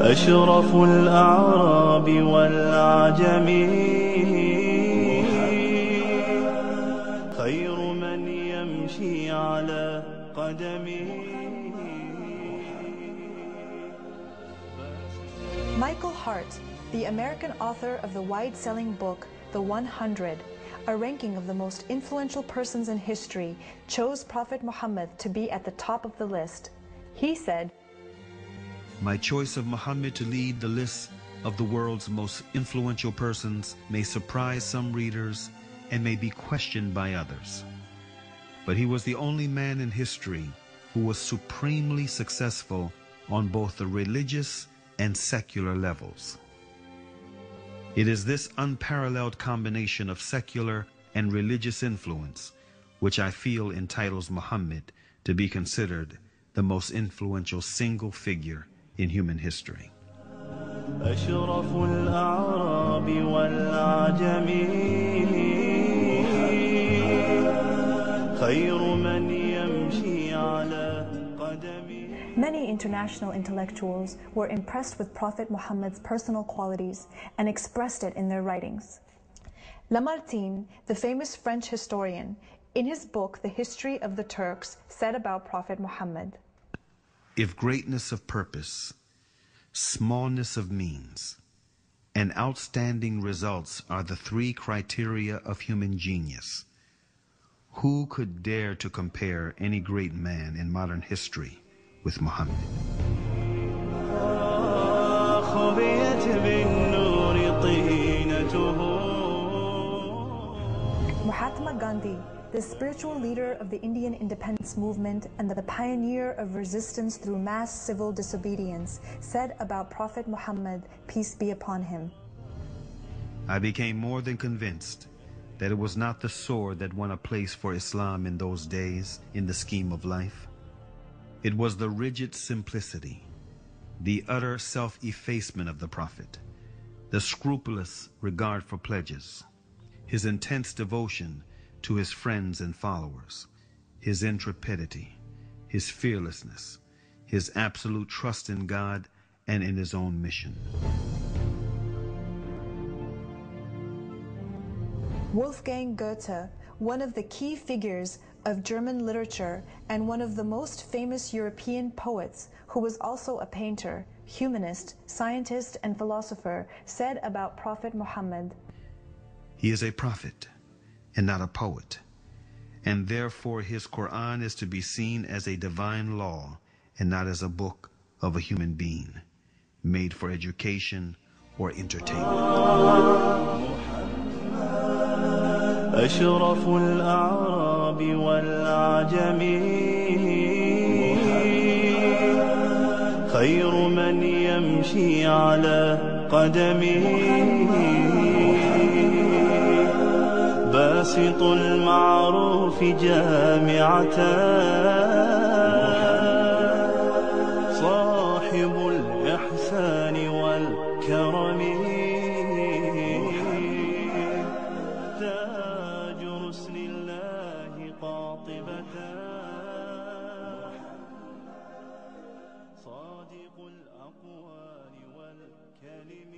أشرف الأعراب والعجم خير من يمشي على قدمه. Michael Hart, the American author of the wide-selling book The 100, a ranking of the most influential persons in history, chose Prophet Muhammad to be at the top of the list. He said, "My choice of Muhammad to lead the list of the world's most influential persons may surprise some readers and may be questioned by others. But he was the only man in history who was supremely successful on both the religious and secular levels. It is this unparalleled combination of secular and religious influence which I feel entitles Muhammad to be considered the most influential single figure in human history." أشرف الأعراب والعجم خير من يمشي على قدمه. Many international intellectuals were impressed with Prophet Muhammad's personal qualities and expressed it in their writings. Lamartine, the famous French historian, in his book The History of the Turks, said about Prophet Muhammad, "If greatness of purpose, smallness of means, and outstanding results are the three criteria of human genius, who could dare to compare any great man in modern history with Muhammad?" Mahatma Gandhi, the spiritual leader of the Indian independence movement and the pioneer of resistance through mass civil disobedience, said about Prophet Muhammad, peace be upon him, "I became more than convinced that it was not the sword that won a place for Islam in those days in the scheme of life. It was the rigid simplicity, the utter self-effacement of the Prophet, the scrupulous regard for pledges, his intense devotion to his friends and followers, his intrepidity, his fearlessness, his absolute trust in God and in his own mission." Wolfgang Goethe, one of the key figures of German literature and one of the most famous European poets, who was also a painter, humanist, scientist, and philosopher, said about Prophet Muhammad, "He is a prophet and not a poet, and therefore his Quran is to be seen as a divine law and not as a book of a human being, made for education or entertainment." أشرف الأعراب والعجم خير من يمشي على قدمه باسط المعروف جامعة صاحب الإحسان والكرم تاج رسل الله قاطبة صادق الأقوال والكلم